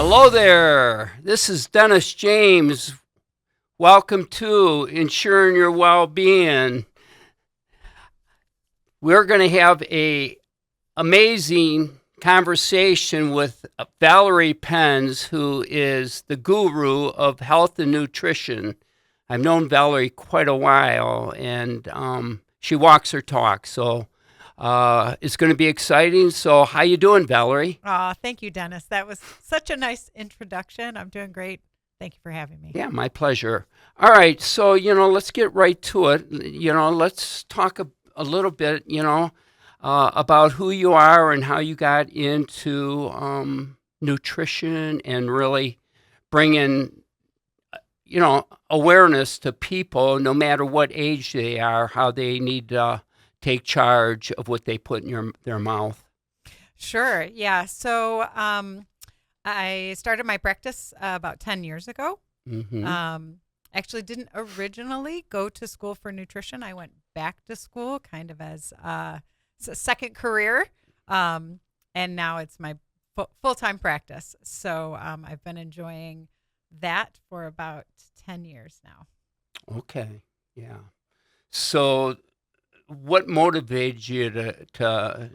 Hello there. This is Dennis James. Welcome to Ensuring Your Well-Being. We're going to have a amazing conversation with Valerie Penz, who is the guru of health and nutrition. I've known Valerie quite a while, and she walks her talk. So it's going to be exciting. So how you doing, Valerie? Oh, thank you, Dennis. That was such a nice introduction. I'm doing great. Thank you for having me. Yeah, my pleasure. All right, so let's get right to it. Let's talk a little bit, about who you are and how you got into nutrition and really bringing, awareness to people, no matter what age they are, how they need to take charge of what they put in their mouth. Sure. Yeah. So I started my practice about 10 years ago. Mm-hmm. Actually didn't originally go to school for nutrition. I went back to school kind of as a second career. And now it's my full-time practice. So I've been enjoying that for about 10 years now. Okay. Yeah. So what motivates you to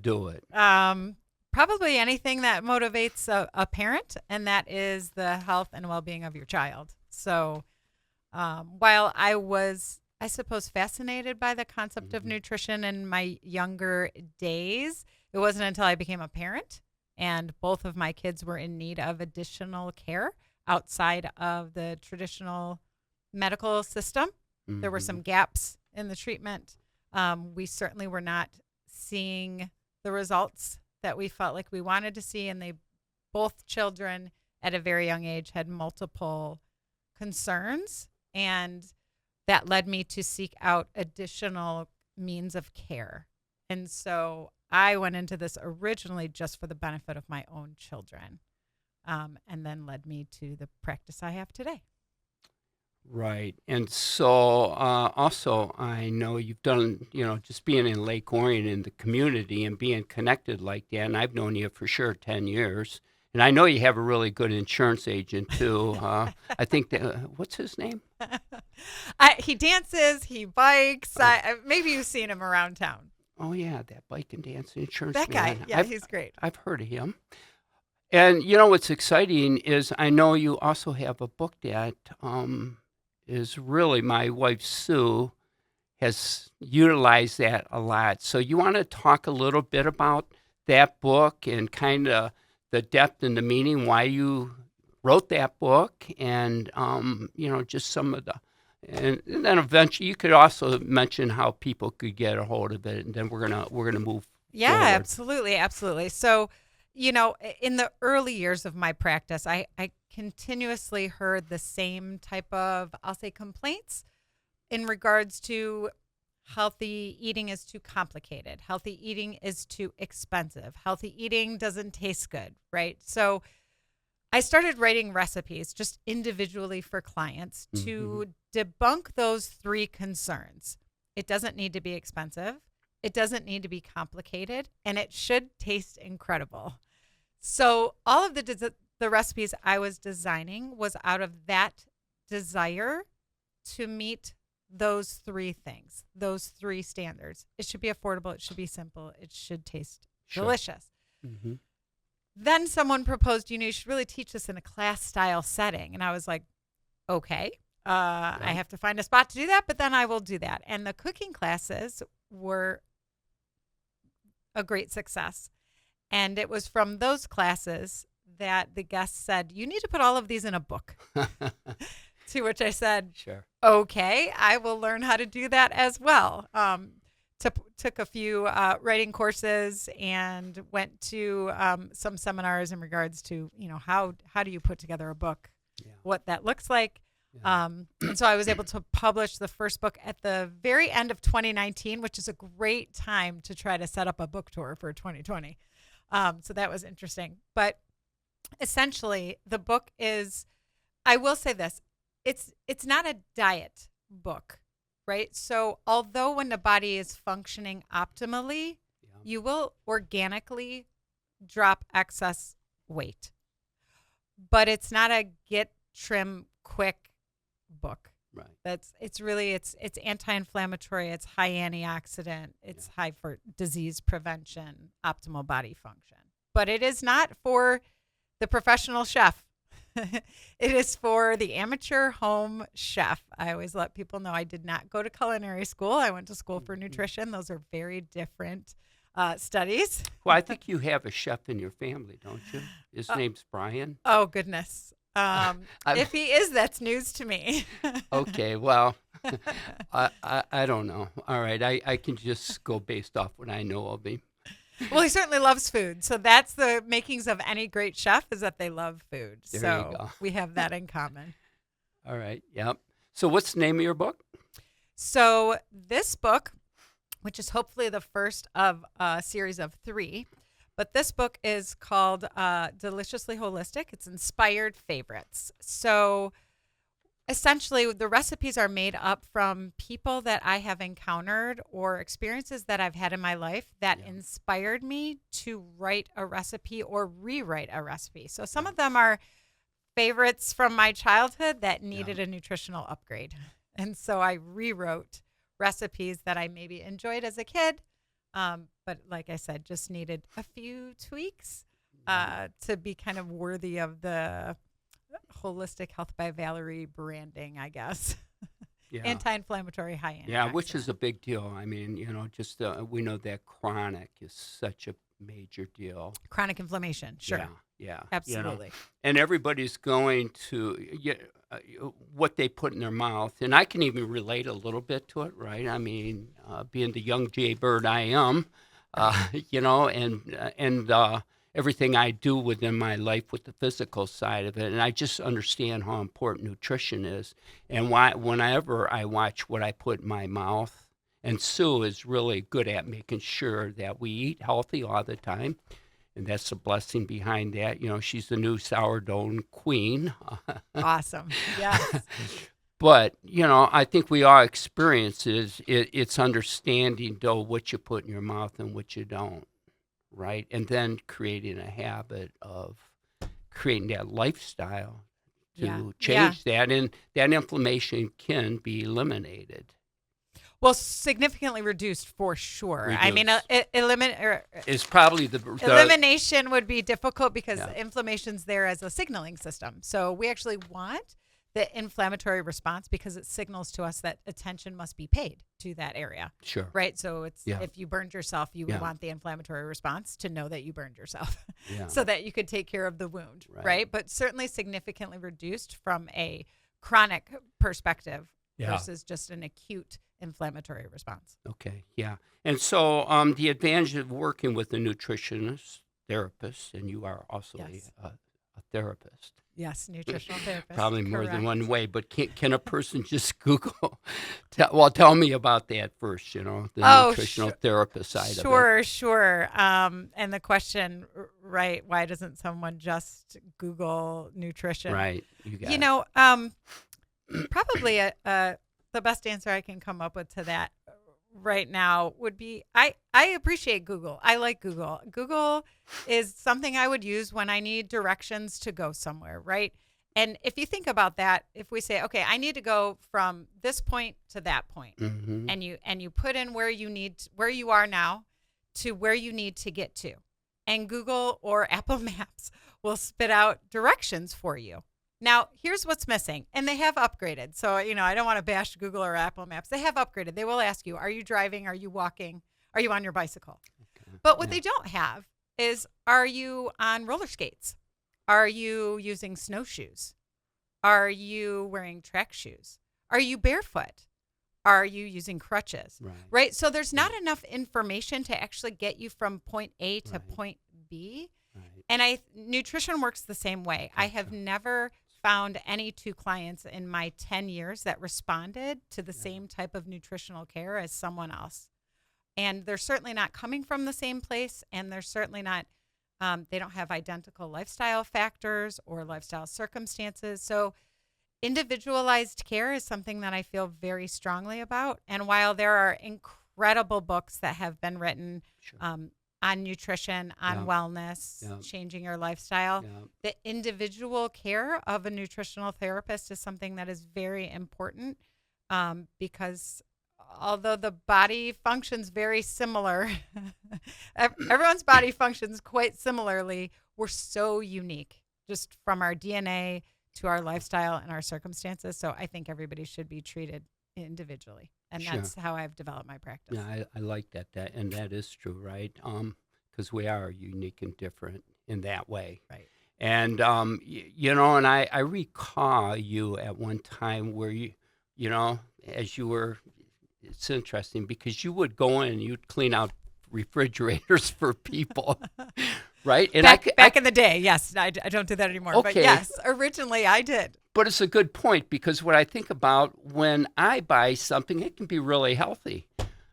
do it? Probably anything that motivates a parent, and that is the health and well-being of your child. So while I was, I suppose, fascinated by the concept of nutrition in my younger days, it wasn't until I became a parent and both of my kids were in need of additional care outside of the traditional medical system. There were some gaps in the treatment. We certainly were not seeing the results that we felt like we wanted to see, and both children at a very young age had multiple concerns, and that led me to seek out additional means of care. And so I went into this originally just for the benefit of my own children, and then led me to the practice I have today. Right. And so also, I know you've done, just being in Lake Orion in the community and being connected like that. And I've known you for sure 10 years. And I know you have a really good insurance agent, too. I think what's his name? He dances, he bikes. Maybe you've seen him around town. Oh, yeah, that bike and dance insurance That man. guy. Yeah, he's great. I've heard of him. And, what's exciting is I know you also have a book that is really my wife, Sue, has utilized that a lot. So you want to talk a little bit about that book and kind of the depth and the meaning, why you wrote that book, and, just some of and then eventually you could also mention how people could get a hold of it, and then we're gonna move Yeah, forward. absolutely. So, in the early years of my practice, I continuously heard the same type of, I'll say, complaints in regards to healthy eating is too complicated. Healthy eating is too expensive. Healthy eating doesn't taste good, right? So I started writing recipes just individually for clients to debunk those three concerns. It doesn't need to be expensive. It doesn't need to be complicated, and it should taste incredible. So all of the recipes I was designing was out of that desire to meet those three things, those three standards. It should be affordable. It should be simple. It should taste delicious. Mm-hmm. Then someone proposed, you should really teach this in a class style setting. And I was like, okay, I have to find a spot to do that, but then I will do that. And the cooking classes were a great success. And it was from those classes that the guests said, you need to put all of these in a book. To which I said, Sure. Okay, I will learn how to do that as well. Took a few writing courses and went to some seminars in regards to, how do you put together a book, what that looks like. Yeah. And so I was able to publish the first book at the very end of 2019, which is a great time to try to set up a book tour for 2020. So that was interesting. But essentially, the book is, I will say this, it's not a diet book, right? So although when the body is functioning optimally, you will organically drop excess weight. but it's not a get trim quick book. Right. It's anti-inflammatory, it's high antioxidant, it's high for disease prevention, optimal body function. But it is not for the professional chef. It is for the amateur home chef. I always let people know I did not go to culinary school. I went to school for nutrition. Those are very different studies. Well, I think you have a chef in your family, don't you? His name's Brian. Oh, goodness. If he is, that's news to me. Okay, well, I don't know. All right, I can just go based off what I know of him. Well, he certainly loves food. So that's the makings of any great chef, is that they love food. There so you go. we have that in common. All right, yep. So what's the name of your book? So this book, which is hopefully the first of a series of 3, but this book is called Deliciously Holistic. It's Inspired Favorites. So essentially, the recipes are made up from people that I have encountered or experiences that I've had in my life that inspired me to write a recipe or rewrite a recipe. So some of them are favorites from my childhood that needed a nutritional upgrade. And so I rewrote recipes that I maybe enjoyed as a kid, but like I said, just needed a few tweaks to be kind of worthy of the Holistic Health by Valerie branding, I guess. Yeah. Anti-inflammatory, high antioxidant. Yeah, which is a big deal. I mean, just we know that chronic is such a major deal. Chronic inflammation, sure. Yeah. Absolutely. And everybody's going to what they put in their mouth. And I can even relate a little bit to it, right? I mean, being the young jaybird I am, and everything I do within my life with the physical side of it. And I just understand how important nutrition is. And whenever I watch what I put in my mouth, and Sue is really good at making sure that we eat healthy all the time. And that's the blessing behind that. She's the new sourdough queen. Awesome. Yes. But, I think we all experience it's understanding, though, what you put in your mouth and what you don't, right? And then creating a habit of creating that lifestyle to change that. And that inflammation can be eliminated. Well, significantly reduced for sure. I mean, is probably the elimination would be difficult because inflammation's there as a signaling system. So we actually want the inflammatory response because it signals to us that attention must be paid to that area. Sure. Right. So it's if you burned yourself, you would want the inflammatory response to know that you burned yourself, so that you could take care of the wound. Right. But certainly significantly reduced from a chronic perspective versus just an acute inflammatory response. Okay, yeah. And so the advantage of working with a nutritionist, therapist, and you are also a therapist. Yes, nutritional therapist. Probably more than one way, but can a person just Google? Tell me about that first, the nutritional therapist side of it. Sure. And the question, right, why doesn't someone just Google nutrition? Right, you got it. Probably the best answer I can come up with to that right now would be I appreciate Google. I like Google. Google is something I would use when I need directions to go somewhere, right? And if you think about that, if we say, okay, I need to go from this point to that point, and you put in where you are now to where you need to get to, and Google or Apple Maps will spit out directions for you. Now, here's what's missing, and they have upgraded. So, I don't want to bash Google or Apple Maps. They have upgraded. They will ask you, are you driving? Are you walking? Are you on your bicycle? Okay. But what they don't have is, are you on roller skates? Are you using snowshoes? Are you wearing track shoes? Are you barefoot? Are you using crutches? Right? So there's not enough information to actually get you from point A to point B. Right. And nutrition works the same way. I have never found any 2 clients in my 10 years that responded to the same type of nutritional care as someone else. And they're certainly not coming from the same place, and they're certainly not, they don't have identical lifestyle factors or lifestyle circumstances. So individualized care is something that I feel very strongly about. And while there are incredible books that have been written, on nutrition, on Yeah. wellness, Yeah. changing your lifestyle. Yeah. The individual care of a nutritional therapist is something that is very important, because although the body functions very similar, everyone's body functions quite similarly. We're so unique just from our DNA to our lifestyle and our circumstances. So I think everybody should be treated individually. And Sure. that's how I've developed my practice. Yeah, I like that, and that is true, right? Because we are unique and different in that way. Right. And and I recall you at one time where as you were, it's interesting because you would go in and you'd clean out refrigerators for people, right? And Back in the day, yes. I don't do that anymore. But Okay. yes, originally I did. But it's a good point because what I think about when I buy something, it can be really healthy.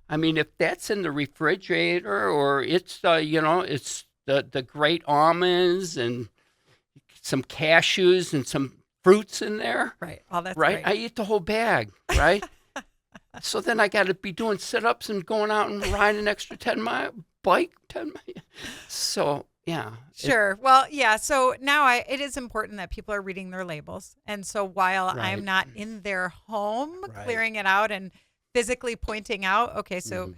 I mean, if that's in the refrigerator or it's it's the great almonds and some cashews and some fruits in there, Right. Oh, that's right? great. I eat the whole bag, right? So then I got to be doing sit-ups and going out and riding an extra 10 miles. So, yeah. Sure. Well, yeah. So now it is important that people are reading their labels. And so while Right. I'm not in their home Right. clearing it out and physically pointing out, okay, so Mhm.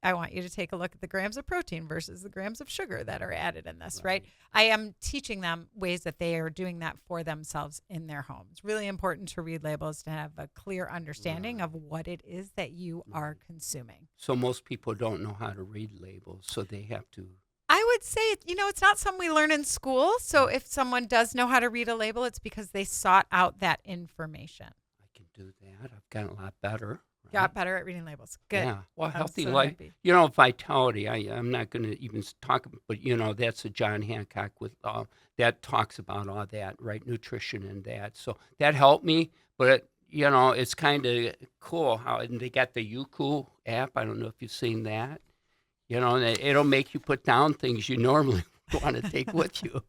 I want you to take a look at the grams of protein versus the grams of sugar that are added in this, right? Right. I am teaching them ways that they are doing that for themselves in their home. It's really important to read labels to have a clear understanding of what it is that you are consuming. So most people don't know how to read labels, so they have to. I would say, it's not something we learn in school. So if someone does know how to read a label, it's because they sought out that information. I can do that. I've gotten a lot better. Right? Got better at reading labels. Good. Yeah. Well, I'm healthy so life. happy. Vitality. I'm not going to even talk, but that's a John Hancock with that talks about all that, right? Nutrition and that. So that helped me, but it's kind of cool how and they got the YouCool app. I don't know if you've seen that. And it'll make you put down things you normally want to take with you.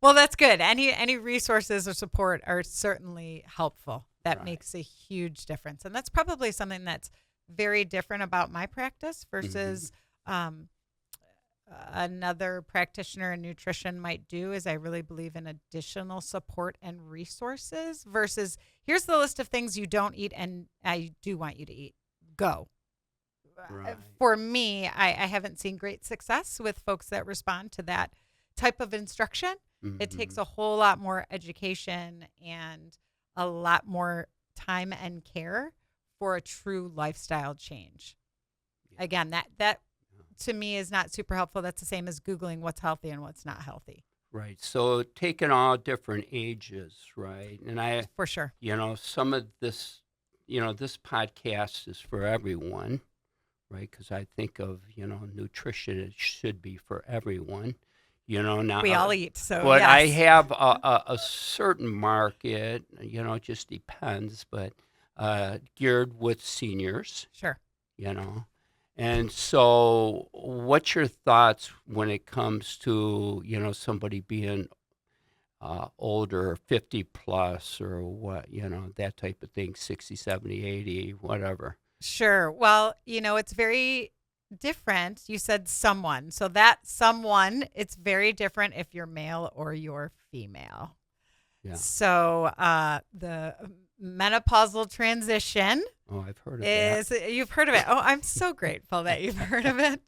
Well, that's good. Any resources or support are certainly helpful. That Right. makes a huge difference. And that's probably something that's very different about my practice versus another practitioner in nutrition might do is I really believe in additional support and resources versus here's the list of things you don't eat and I do want you to eat. Go. Right. For me, I haven't seen great success with folks that respond to that type of instruction. It takes a whole lot more education and a lot more time and care for a true lifestyle change. Yeah. Again, that to me is not super helpful. That's the same as Googling what's healthy and what's not healthy. Right. So taking all different ages, right? And I, For sure. some of this, this podcast is for everyone, right? Because I think of, nutrition, it should be for everyone, now. We all eat. So, But yes. I have a certain market, it just depends, but geared with seniors, Sure. And so what's your thoughts when it comes to, somebody being older, 50 plus or what, that type of thing, 60, 70, 80, whatever. Sure. Well, it's very different. You said someone. So that someone, it's very different if you're male or you're female. Yeah. So the menopausal transition Oh, I've heard of that. you've heard of it. Oh, I'm so grateful that you've heard of it.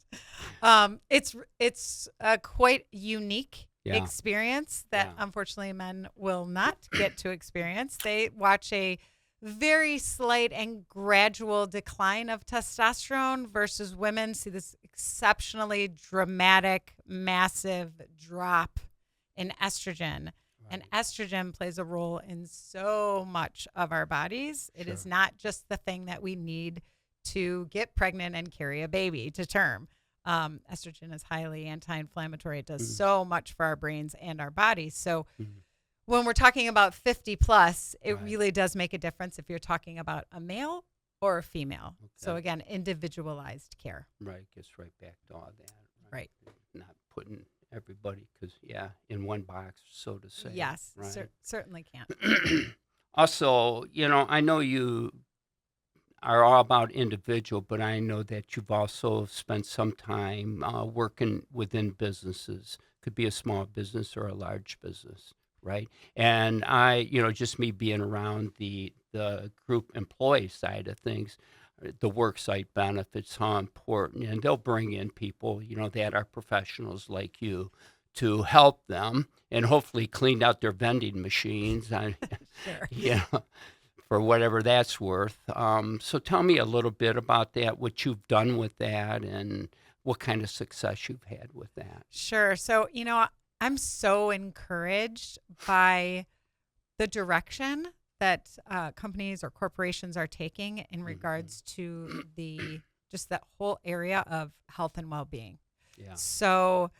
It's a quite unique Yeah. experience that Yeah. unfortunately men will not get to experience. They watch a very slight and gradual decline of testosterone versus women see this exceptionally dramatic, massive drop in estrogen. And estrogen plays a role in so much of our bodies. It is Sure. not just the thing that we need to get pregnant and carry a baby to term. Estrogen is highly anti-inflammatory. It does so much for our brains and our bodies. So when we're talking about 50 plus, it Right. really does make a difference if you're talking about a male or a female. So Okay. again, individualized care. Right, gets right back to all that. Right. Not putting everybody, because, in one box, so to say. Yes, Right. certainly can't. Also, I know are all about individual, but I know that you've also spent some time working within businesses. Could be a small business or a large business, right? And just me being around the group employee side of things, the worksite benefits, how important, and they'll bring in people, that are professionals like you to help them and hopefully clean out their vending machines. Sure. You know, for whatever that's worth. So tell me a little bit about that, what you've done with that, and what kind of success you've had with that. Sure. So, I'm so encouraged by the direction that companies or corporations are taking in regards to just that whole area of health and well-being. Yeah. So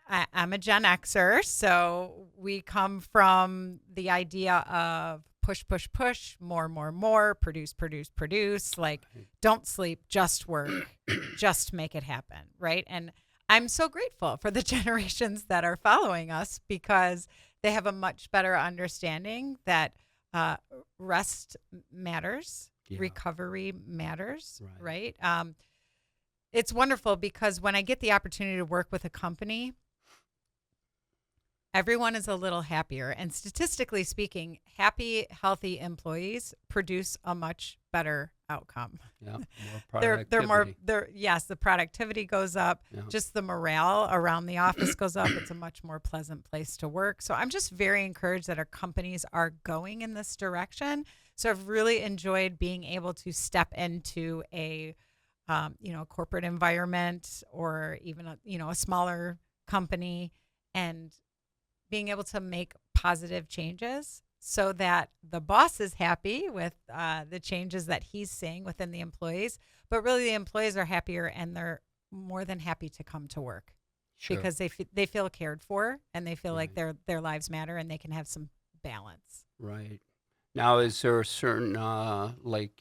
I'm a Gen Xer, so we come from the idea of push, push, push, more, produce, like don't sleep, just work, just make it happen, right? And I'm so grateful for the generations that are following us because they have a much better understanding that rest matters, recovery matters, right? It's wonderful because when I get the opportunity to work with a company, everyone is a little happier. And statistically speaking, happy, healthy employees produce a much better outcome. Yeah, more productivity. The productivity goes up. Yeah. Just the morale around the office goes up. It's a much more pleasant place to work. So I'm just very encouraged that our companies are going in this direction. So I've really enjoyed being able to step into a corporate environment or even a smaller company and being able to make positive changes so that the boss is happy with the changes that he's seeing within the employees, but really the employees are happier and they're more than happy to come to work because they feel cared for and they feel like their lives matter and they can have some balance. Right. Now, is there a certain,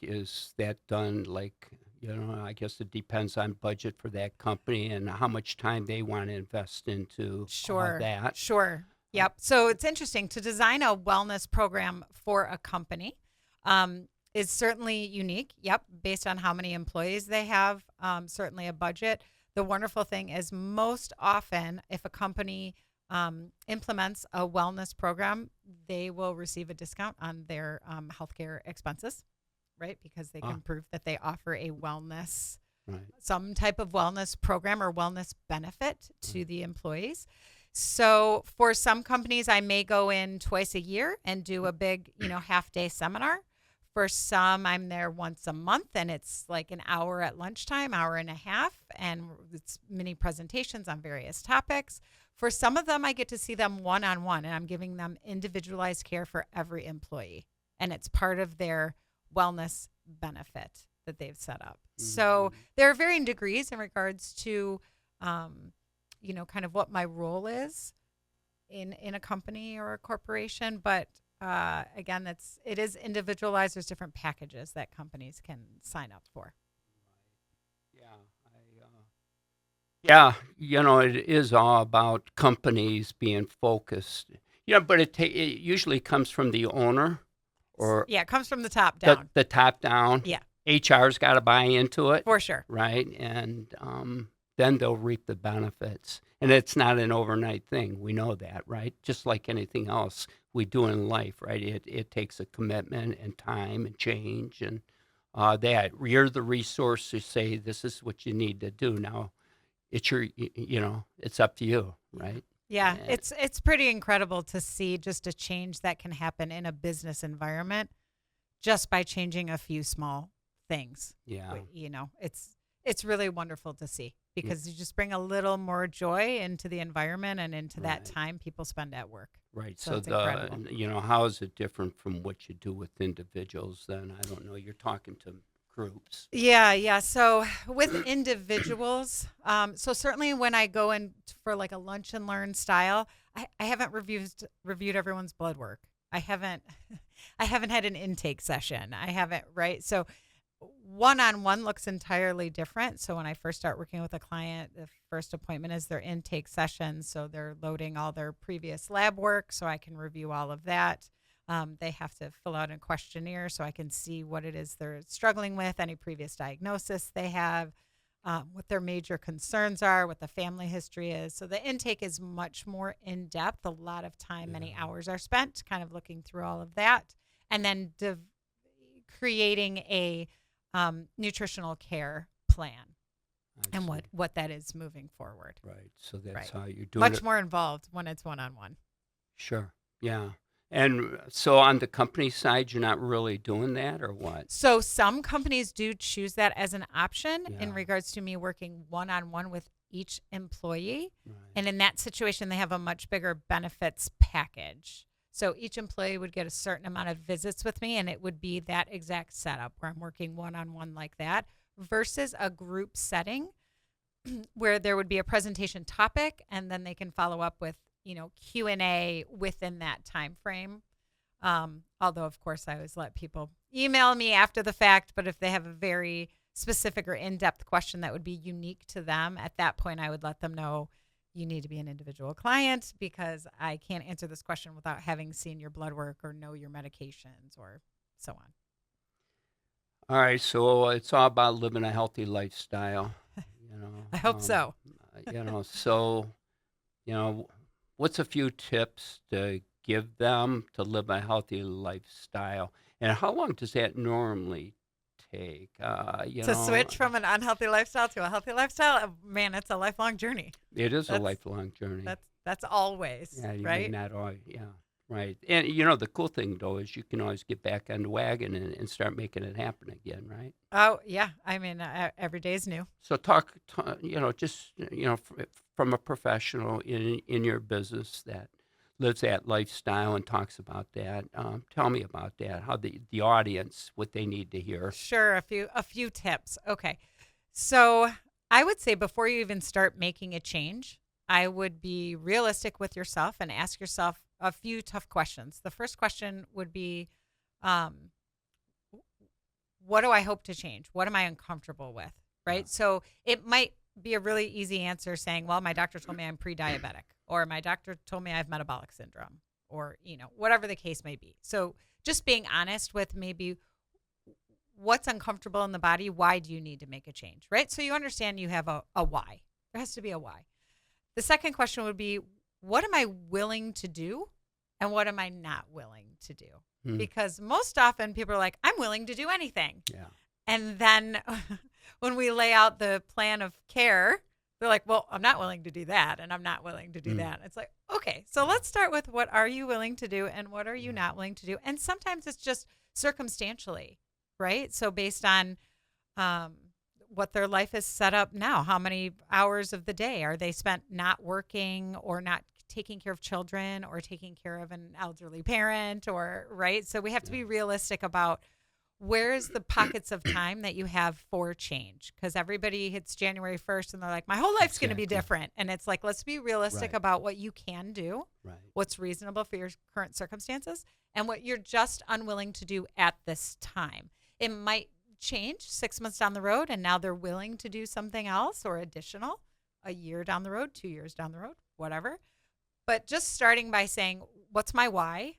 is that done, I guess it depends on budget for that company and how much time they want to invest into that. Sure. Yep. So it's interesting to design a wellness program for a company is certainly unique. Yep. Based on how many employees they have, certainly a budget. The wonderful thing is most often if a company implements a wellness program, they will receive a discount on their healthcare expenses, right? Because they can prove that they offer a wellness, some type of wellness program or wellness benefit to the employees. So for some companies, I may go in twice a year and do a big, half-day seminar. For some, I'm there once a month, and it's like an hour at lunchtime, hour and a half, and it's mini presentations on various topics. For some of them, I get to see them one-on-one, and I'm giving them individualized care for every employee, and it's part of their wellness benefit that they've set up. Mm-hmm. So there are varying degrees in regards to kind of what my role is in a company or a corporation. But again, it is individualized. There's different packages that companies can sign up for. Yeah, it is all about companies being focused. But it usually comes from the owner, or it comes from the top down. The top down. Yeah, HR's got to buy into it for sure, right? And then they'll reap the benefits. And it's not an overnight thing. We know that, right? Just like anything else we do in life, right? It takes a commitment and time and change and that. You're the resource to say this is what you need to do. Now, it's it's up to you, right? Yeah, it's pretty incredible to see just a change that can happen in a business environment just by changing a few small things. Yeah. It's really wonderful to see because you just bring a little more joy into the environment and into that time people spend at work. Right. So how is it different from what you do with individuals then? I don't know. You're talking to groups. Yeah. So with individuals, so certainly when I go in for like a lunch and learn style, I haven't reviewed everyone's blood work. I haven't had an intake session. I haven't, right? So one-on-one looks entirely different. So when I first start working with a client, the first appointment is their intake session. So they're loading all their previous lab work so I can review all of that. They have to fill out a questionnaire so I can see what it is they're struggling with, any previous diagnosis they have, what their major concerns are, what the family history is. So the intake is much more in depth. A lot of time, many hours are spent kind of looking through all of that. And then creating a nutritional care plan I and see. what that is moving forward. Right. So that's Right. how you're doing Much it. more involved when it's one-on-one. Sure. Yeah. And so on the company side, you're not really doing that, or what? So some companies do choose that as an option in Yeah. regards to me working one-on-one with each employee. Right. And in that situation, they have a much bigger benefits package. So each employee would get a certain amount of visits with me, and it would be that exact setup where I'm working one-on-one like that versus a group setting where there would be a presentation topic, and then they can follow up with, Q&A within that time frame. Although, of course, I always let people email me after the fact, but if they have a very specific or in-depth question that would be unique to them, at that point, I would let them know you need to be an individual client because I can't answer this question without having seen your blood work or know your medications or so on. All right. So it's all about living a healthy lifestyle. I hope so. So, what's a few tips to give them to live a healthy lifestyle? And how long does that normally take? To switch from an unhealthy lifestyle to a healthy lifestyle, man, it's a lifelong journey. It is a That's lifelong journey. that's always, Yeah, you may right? not always, yeah, right. And the cool thing though is you can always get back on the wagon and start making it happen again, right? Oh, yeah. I mean, every day is new. So just from a professional in your business that lives that lifestyle and talks about that. Tell me about that. How the audience, what they need to hear. Sure, a few tips. Okay. So, I would say before you even start making a change, I would be realistic with yourself and ask yourself a few tough questions. The first question would be, um, what do I hope to change? What am I uncomfortable with? Right. Yeah. So it might be a really easy answer saying, well, my doctor told me I'm pre diabetic, or my doctor told me I have metabolic syndrome, or, whatever the case may be. So just being honest with maybe what's uncomfortable in the body. Why do you need to make a change? Right. So you understand you have a why. There has to be a why. The second question would be, what am I willing to do? And what am I not willing to do? Because most often people are like, I'm willing to do anything. Yeah. And then when we lay out the plan of care, they're like, well, I'm not willing to do that. And I'm not willing to do that. It's like, okay, so let's start with what are you willing to do and what are you not willing to do? And sometimes it's just circumstantially, right? So based on what their life is set up now, how many hours of the day are they spent not working or not taking care of children or taking care of an elderly parent, or right. So we have to be realistic about where is the pockets of time that you have for change, because everybody hits January 1st and they're like, my whole life's going to be different. And it's like, let's be realistic about what you can do, what's reasonable for your current circumstances, and what you're just unwilling to do at this time. It might change 6 months down the road and now they're willing to do something else or additional a year down the road, 2 years down the road, whatever. But just starting by saying, what's my why?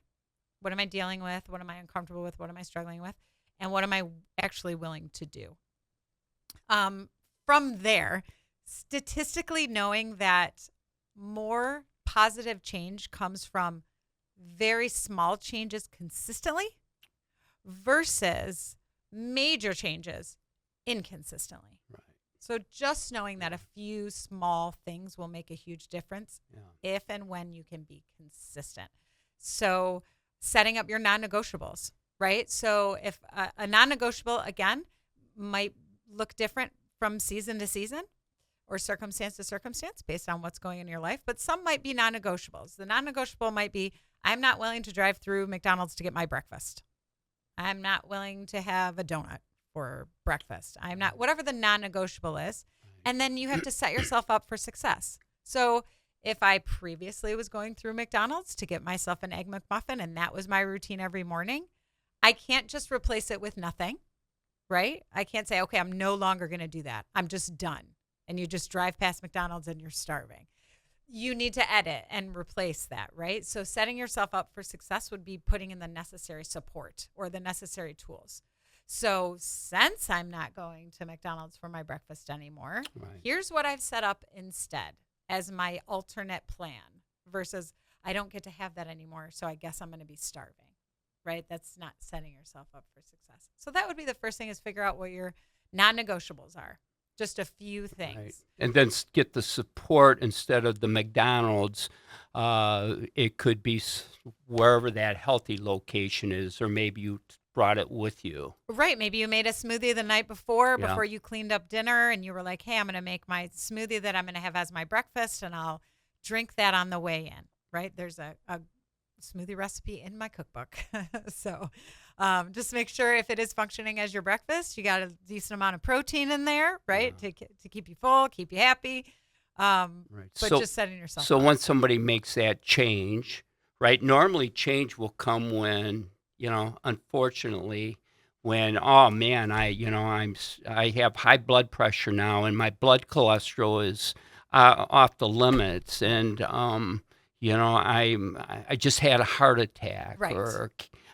What am I dealing with? What am I uncomfortable with? What am I struggling with? And what am I actually willing to do? From there, statistically knowing that more positive change comes from very small changes consistently versus major changes inconsistently. Right. So just knowing that a few small things will make a huge difference if and when you can be consistent. So setting up your non-negotiables, right? So if a non-negotiable, again, might look different from season to season or circumstance to circumstance based on what's going on in your life, but some might be non-negotiables. The non-negotiable might be, I'm not willing to drive through McDonald's to get my breakfast. I'm not willing to have a donut for breakfast. I'm not, whatever the non-negotiable is. And then you have to set yourself up for success. So if I previously was going through McDonald's to get myself an Egg McMuffin and that was my routine every morning, I can't just replace it with nothing, right? I can't say, okay, I'm no longer going to do that. I'm just done. And you just drive past McDonald's and you're starving. you need to edit and replace that, right? So setting yourself up for success would be putting in the necessary support or the necessary tools. So since I'm not going to McDonald's for my breakfast anymore, Right. here's what I've set up instead as my alternate plan versus I don't get to have that anymore. So I guess I'm going to be starving, right? That's not setting yourself up for success. So that would be the first thing is figure out what your non-negotiables are. Just a few things. Right. And then get the support instead of the McDonald's. It could be wherever that healthy location is, or maybe you brought it with you. Right. Maybe you made a smoothie the night before Yeah. you cleaned up dinner and you were like, hey, I'm going to make my smoothie that I'm going to have as my breakfast and I'll drink that on the way in. Right. There's a smoothie recipe in my cookbook. So just make sure if it is functioning as your breakfast, you got a decent amount of protein in there, right? Yeah. To keep you full, keep you happy. Right. But just setting yourself So up. once somebody makes that change, right? Normally change will come when, unfortunately, when, oh man, I have high blood pressure now and my blood cholesterol is off the limits, and I just had a heart attack, Right. or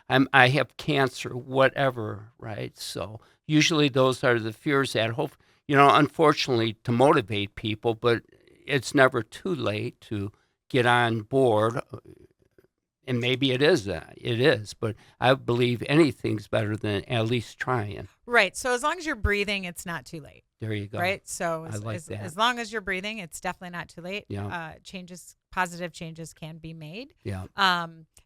I have cancer, whatever, right? So usually those are the fears that unfortunately, to motivate people, but it's never too late to get on board. And maybe it is, but I believe anything's better than at least trying. Right. So as long as you're breathing, it's not too late. There you go. Right. So I like that. as long as you're breathing, it's definitely not too late. Yeah. Positive changes can be made. Yeah.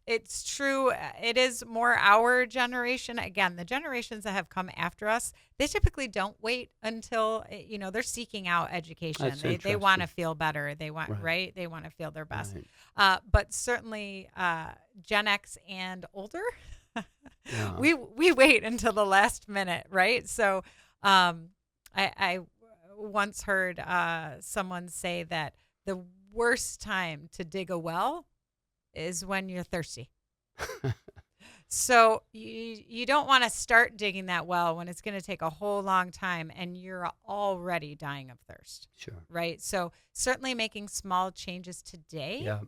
It's true. It is more our generation. Again, the generations that have come after us, they typically don't wait until, they're seeking out education. That's They want to interesting. feel better. They want, Right. right? They want to feel their best. Right. But certainly Gen X and older, Yeah. we wait until the last minute, right? So I once heard someone say that the worst time to dig a well is when you're thirsty. So you don't want to start digging that well when it's going to take a whole long time and you're already dying of thirst. Sure. Right? So certainly making small changes today Yeah.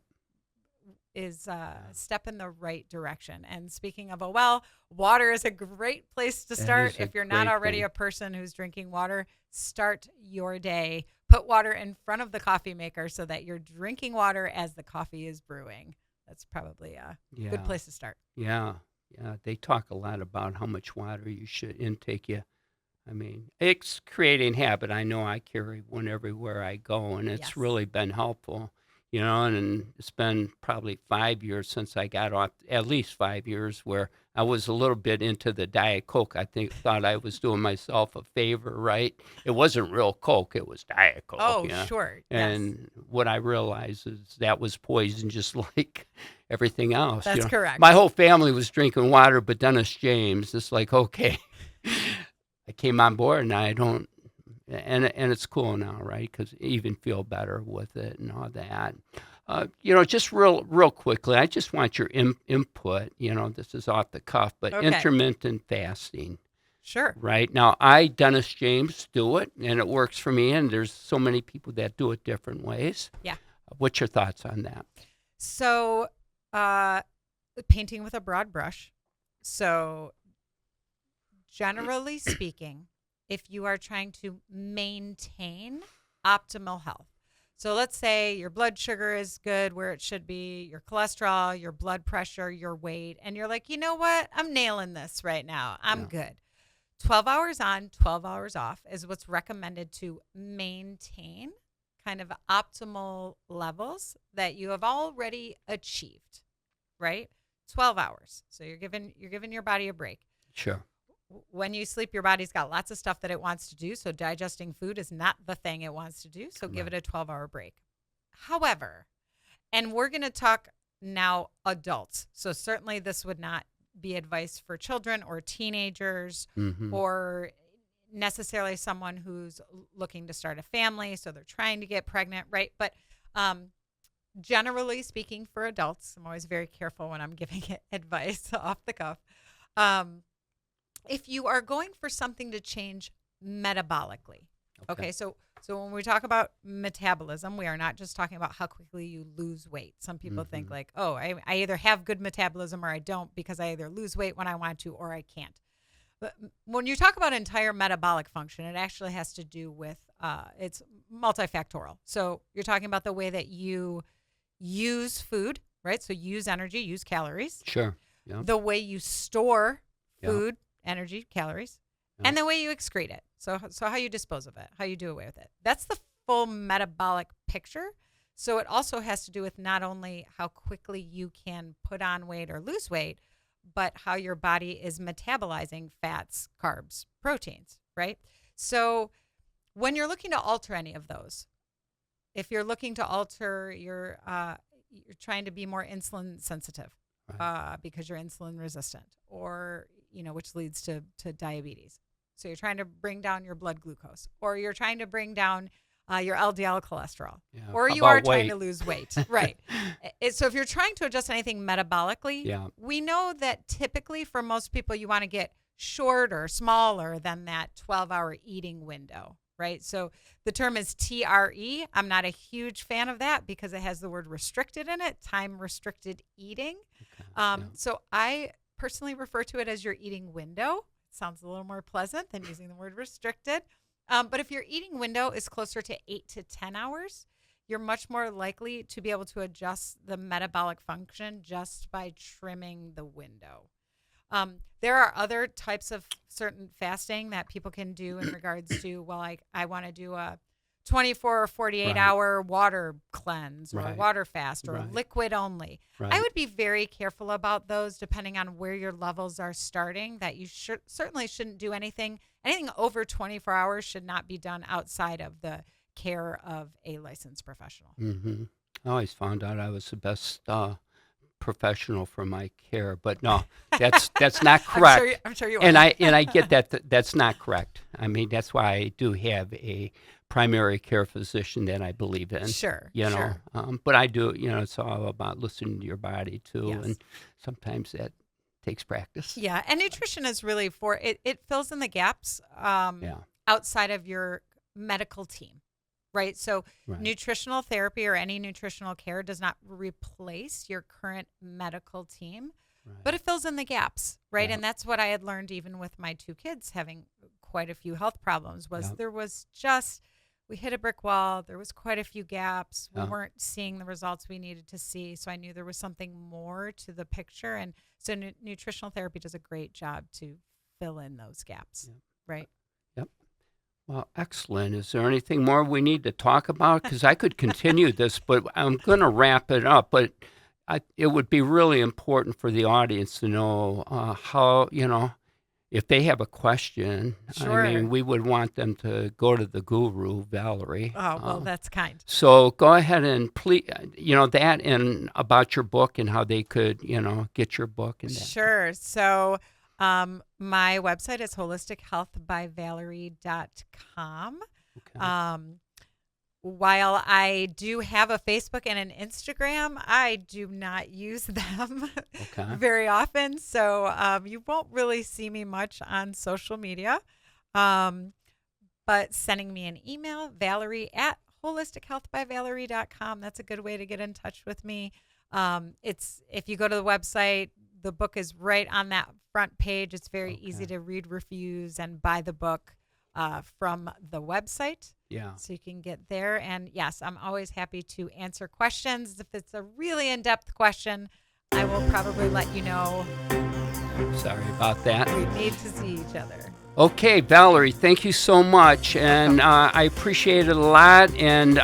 is a step in the right direction. And speaking of a well, water is a great place to That start. is a If you're not great already thing. a person who's drinking water, start your day. Put water in front of the coffee maker so that you're drinking water as the coffee is brewing. That's probably a Yeah. good place to start. Yeah. Yeah. They talk a lot about how much water you should intake. I mean, it's creating habit. I know I carry one everywhere I go, and it's Yes. really been helpful. And it's been probably 5 years since I got off, at least 5 years, where I was a little bit into the Diet Coke. Thought I was doing myself a favor, right? It wasn't real Coke, it was Diet Coke. Oh, Yeah. sure. Yes. And what I realized is that was poison, just like everything else. That's correct. My whole family was drinking water, but Dennis James, it's like, okay. I came on board, and I don't, and it's cool now, right? Because I even feel better with it and all that. Just real quickly, I just want your input. This is off the cuff, but Okay. intermittent fasting, Sure. right? Now, Dennis James, do it, and it works for me, and there's so many people that do it different ways. Yeah. What's your thoughts on that? So painting with a broad brush. So generally speaking, if you are trying to maintain optimal health, so let's say your blood sugar is good where it should be, your cholesterol, your blood pressure, your weight, and you're like, you know what? I'm nailing this right now. I'm Yeah. good. 12 hours on, 12 hours off is what's recommended to maintain kind of optimal levels that you have already achieved, right? 12 hours. So you're giving your body a break. Sure. When you sleep, your body's got lots of stuff that it wants to do. So digesting food is not the thing it wants to do. So give it a 12-hour break. However, and we're going to talk now adults. So certainly this would not be advice for children or teenagers Mm-hmm. or necessarily someone who's looking to start a family. So they're trying to get pregnant, right? But generally speaking for adults, I'm always very careful when I'm giving advice off the cuff. If you are going for something to change metabolically, okay, so So when we talk about metabolism, we are not just talking about how quickly you lose weight. Some people think Mm-hmm. like, oh, I either have good metabolism or I don't because I either lose weight when I want to or I can't. But when you talk about entire metabolic function, it actually has to do with it's multifactorial. So you're talking about the way that you use food, right? So use energy, use calories, Sure. Yep. the way you store Yep. food, energy, calories, Yep. and the way you excrete it. So how you dispose of it, how you do away with it. That's the full metabolic picture. So it also has to do with not only how quickly you can put on weight or lose weight, but how your body is metabolizing fats, carbs, proteins, right? So when you're looking to alter any of those, if you're looking to alter you're trying to be more insulin sensitive Right. because you're insulin resistant, or which leads to diabetes. So you're trying to bring down your blood glucose, or you're trying to bring down your LDL cholesterol, Yeah. or How you are about trying to weight? lose weight, right? So if you're trying to adjust anything metabolically, Yeah. we know that typically for most people you want to get shorter, smaller than that 12-hour eating window, right? So the term is TRE. I'm not a huge fan of that because it has the word restricted in it, time restricted eating. Okay. Yeah. So I personally refer to it as your eating window. It sounds a little more pleasant than using the word restricted. But if your eating window is closer to 8 to 10 hours, you're much more likely to be able to adjust the metabolic function just by trimming the window. There are other types of certain fasting that people can do in regards to, well, I want to do a 24 or 48 Right. hour water cleanse or a Right. water fast or a Right. liquid only. I Right. would be very careful about those depending on where your levels are starting, that you certainly shouldn't do anything over 24 hours should not be done outside of the care of a licensed professional. Mm-hmm. I always found out I was the best professional for my care, but no, that's not correct. I'm sure you And are. I get that that's not correct. I mean, that's why I do have a primary care physician that I believe in. Sure, You know, sure. but I do. You know, it's all about listening to your body too, Yes. and sometimes that takes practice. Yeah, and nutrition is really for it. It fills in the gaps Yeah. outside of your medical team, right? So Right. nutritional therapy or any nutritional care does not replace your current medical team, but Right. it fills in the gaps, right? Yeah. And that's what I had learned even with my two kids having quite a few health problems. Was Yeah. there was just we hit a brick wall. There was quite a few gaps. We Yeah. weren't seeing the results we needed to see. So I knew there was something more to the picture. And so nutritional therapy does a great job to fill in those gaps, Yeah. right? Yep. Well, excellent. Is there anything more we need to talk about? Because I could continue this, but I'm going to wrap it up. But it would be really important for the audience to know how, if they have a question. I mean, Sure. we would want them to go to the guru, Valerie. Oh, well, that's kind. So go ahead and please, that and about your book and how they could, get your book and that. Sure. So my website is holistichealthbyvalerie.com. Okay. While I do have a Facebook and an Instagram, I do not use them Okay. very often. So you won't really see me much on social media. But sending me an email, Valerie at holistichealthbyvalerie.com. That's a good way to get in touch with me. It's if you go to the website, the book is right on that front page. It's very easy Okay. to read reviews and buy the book from the website. Yeah. So you can get there. And yes, I'm always happy to answer questions. If it's a really in-depth question, I will probably let you know. Sorry about that. We need to see each other. Okay, Valerie, thank you so much. And I appreciate it a lot. And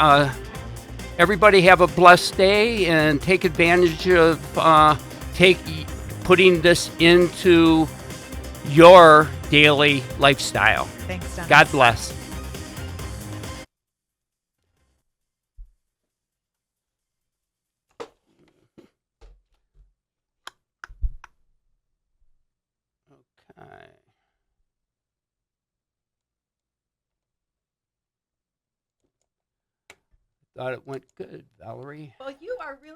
everybody have a blessed day and take advantage of putting this into your daily lifestyle. Thanks, Dennis. God bless. Okay. Thought it went good, Valerie. Well, you are really